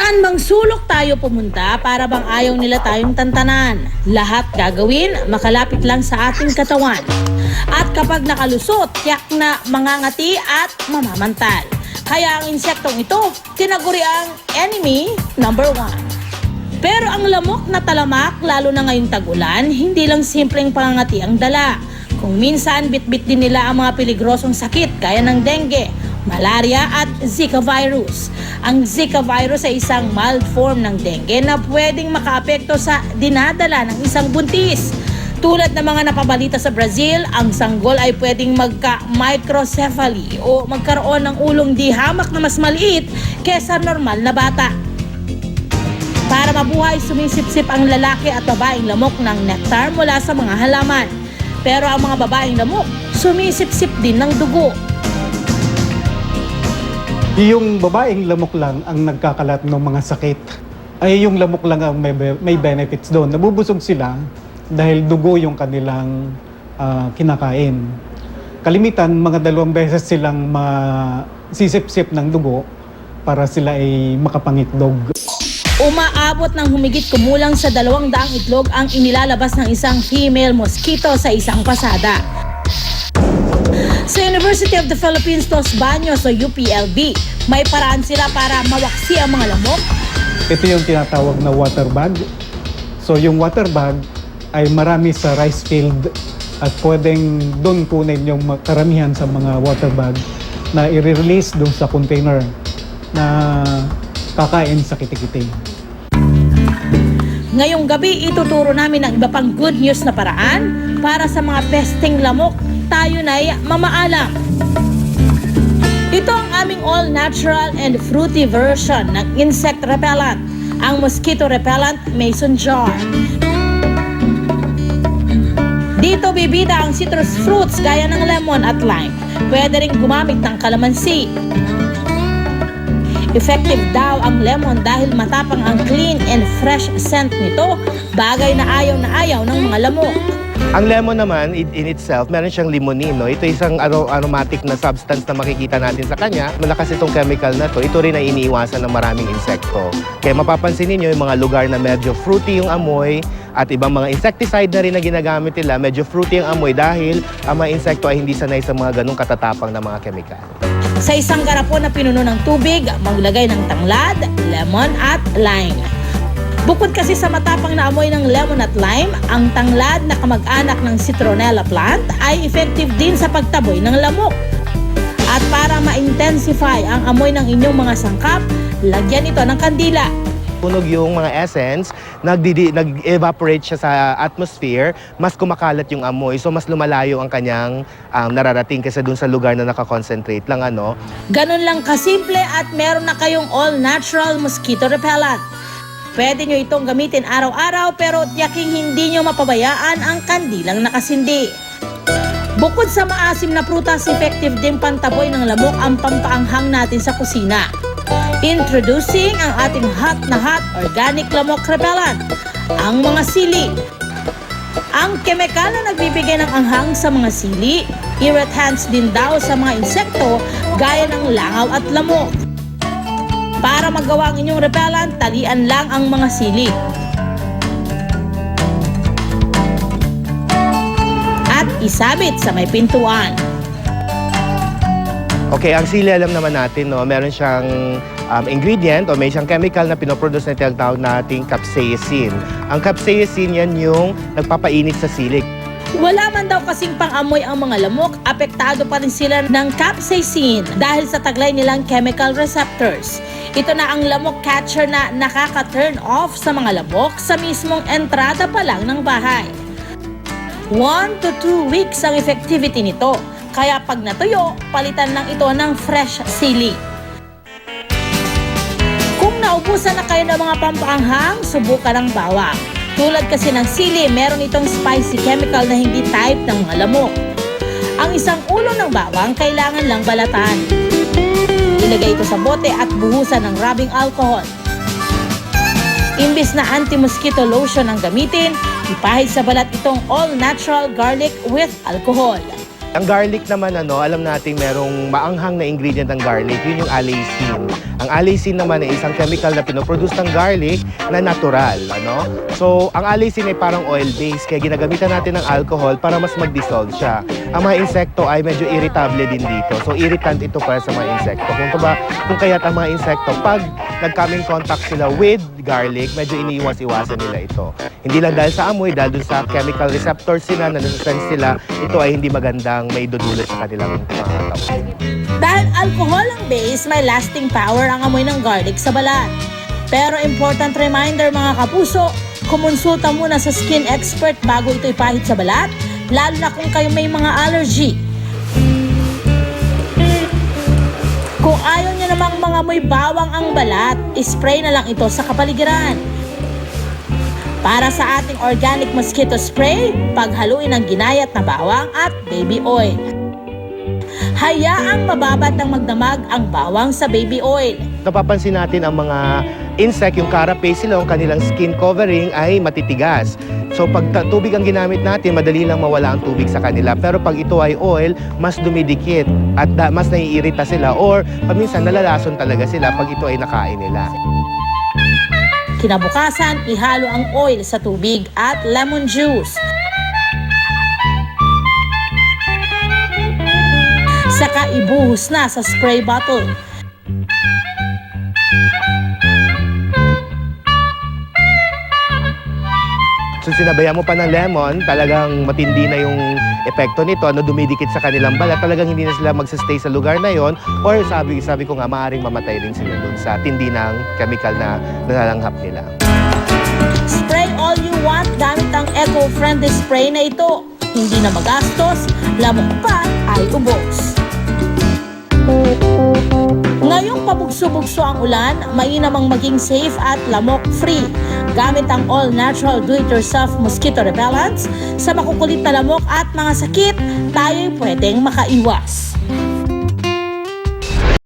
Saan bang sulok tayo pumunta para bang ayaw nila tayong tantanan? Lahat gagawin, makalapit lang sa ating katawan. At kapag nakalusot, tiyak na mangangati at mamamantal. Kaya ang insektong ito, tinaguri ang enemy number 1. Pero ang lamok na talamak, lalo na ngayong tag-ulan, hindi lang simpleng pangangati ang dala. Kung minsan, bitbit din nila ang mga peligrosong sakit gaya ng dengue, malaria at Zika virus. Ang Zika virus ay isang mild form ng dengue na pwedeng makaapekto sa dinadala ng isang buntis. Tulad ng mga napabalita sa Brazil, ang sanggol ay pwedeng magka-microcephaly o magkaroon ng ulong di hamak na mas maliit kesa normal na bata. Para mabuhay, sumisipsip ang lalaki at babaeng lamok ng nectar mula sa mga halaman. Pero ang mga babaeng lamok, sumisipsip din ng dugo. Yung babaeng lamok lang ang nagkakalat ng mga sakit. Ay yung lamok lang ang may benefits doon. Nabubusog sila dahil dugo yung kanilang kinakain. Kalimitan, mga 2 beses silang masisip-sip ng dugo para sila ay makapangitlog. Umaabot ng humigit kumulang sa 200 itlog ang inilalabas ng isang female mosquito sa isang pasada. Sa University of the Philippines, Los Baños o UPLB, may paraan sila para mawaksi ang mga lamok. Ito yung tinatawag na water bag. So yung water bag ay marami sa rice field at pwedeng doon kunin yung karamihan sa mga water bag na i-release doon sa container na kakain sa kitikiti. Ngayong gabi, ituturo namin ang iba pang good news na paraan para sa mga pesting lamok tayo na'y mamaalam. Ito ang aming all-natural and fruity version ng insect repellent, ang mosquito repellent mason jar. Dito bibida ang citrus fruits gaya ng lemon at lime. Pwede rin gumamit ng calamansi. Effective daw ang lemon dahil matapang ang clean and fresh scent nito, bagay na ayaw ng mga lamok. Ang lemon naman, in itself, meron siyang limonene. No? Ito isang aromatic na substance na makikita natin sa kanya. Malakas itong chemical na to. Ito rin ay iniiwasan ng maraming insekto. Kaya mapapansin niyo yung mga lugar na medyo fruity yung amoy at ibang mga insecticide na rin na ginagamit nila, medyo fruity ang amoy dahil ang mga insekto ay hindi sanay sa mga ganong katatapang na mga chemical. Sa isang garapon na pinuno ng tubig, maglagay ng tanglad, lemon at lime. Bukod kasi sa matapang na amoy ng lemon at lime, ang tanglad na kamag-anak ng citronella plant ay effective din sa pagtaboy ng lamok. At para ma-intensify ang amoy ng inyong mga sangkap, lagyan ito ng kandila. Tunog yung mga essence, nag-evaporate siya sa atmosphere, mas kumakalat yung amoy, so mas lumalayo ang kanyang nararating kaysa dun sa lugar na nakakonsentrate lang. Ganun lang kasimple at meron na kayong all-natural mosquito repellent. Pwede nyo itong gamitin araw-araw pero tiyaking hindi nyo mapabayaan ang kandilang nakasindi. Bukod sa maasim na prutas, effective din pantaboy ng lamok ang pampaanghang natin sa kusina. Introducing ang ating hot organic lamok repellent, ang mga sili. Ang kemikal na nagbibigay ng anghang sa mga sili, irritants din daw sa mga insekto gaya ng langaw at lamok. Para magawa ang inyong repellent, talian lang ang mga sili. At isabit sa may pintuan. Okay, ang sili alam naman natin, no, meron siyang ingredient o may siyang chemical na pinoproduce na tinatawag nating capsaicin. Ang capsaicin, yan yung nagpapainit sa sili. Wala man daw kasing pang-amoy ang mga lamok, apektado pa rin sila ng capsaicin dahil sa taglay nilang chemical receptors. Ito na ang lamok catcher na nakaka-turn off sa mga lamok sa mismong entrada pa lang ng bahay. 1 to 2 weeks ang effectivity nito, kaya pag natuyo, palitan lang ito ng fresh sili. Kung naubusan na kayo ng mga pampaanghang, subukan ang bawang. Tulad kasi ng sili, meron itong spicy chemical na hindi type ng mga lamok. Ang isang ulo ng bawang kailangan lang balatan. Ilagay ito sa bote at buhusan ng rubbing alcohol. Imbis na anti-mosquito lotion ang gamitin, ipahid sa balat itong all-natural garlic with alcohol. Ang garlic naman, alam natin merong maanghang na ingredient ng garlic, yun yung allicin. Ang allicin naman ay isang chemical na pinoproduce ng garlic na natural. So, ang allicin ay parang oil-based, kaya ginagamitan natin ng alcohol para mas mag-dissolve siya. Ang mga insekto ay medyo irritable din dito. So, irritant ito para sa mga insekto. Kung kaya't ang mga insekto, pag nag-come in contact sila with garlic, medyo iniiwas-iwasan nila ito. Hindi lang dahil sa amoy, dahil dun sa chemical receptors sila, na nasa-sense sila, ito ay hindi magandang may dudulot sa kanilang mga katawan. Dahil alcohol ang base, may lasting power ang amoy ng garlic sa balat. Pero important reminder mga kapuso, kumonsulta muna sa skin expert bago ito ipahid sa balat, lalo na kung kayo may mga allergy. Kung ayaw nyo namang mga moy bawang ang balat, spray na lang ito sa kapaligiran. Para sa ating organic mosquito spray, paghaluin ang ginayat na bawang at baby oil. Hayaang mababad ng magdamag ang bawang sa baby oil. Napapansin natin ang mga insect, yung carapace sila, yung kanilang skin covering ay matitigas. So pag tubig ang ginamit natin, madali lang mawala ang tubig sa kanila. Pero pag ito ay oil, mas dumidikit at mas naiirita sila or paminsan nalalason talaga sila pag ito ay nakain nila. Kinabukasan, ihalo ang oil sa tubig at lemon juice. Saka ibuhos na sa spray bottle. So sinabayan mo pa ng lemon, talagang matindi na yung epekto nito, dumidikit sa kanilang balat, talagang hindi na sila magsastay sa lugar na yon, or sabi ko nga, maaaring mamatay din sila dun sa tindi ng chemical na nalalanghap nila. Spray all you want gamit ang eco-friendly spray na ito. Hindi na magastos, lamok pa ay ubos. Ngayong pabugso-bugso ang ulan, mainamang maging safe at lamok-free. Gamit ang all-natural do-it-yourself mosquito repellents, sa makukulit na lamok at mga sakit, tayo'y pwedeng makaiwas.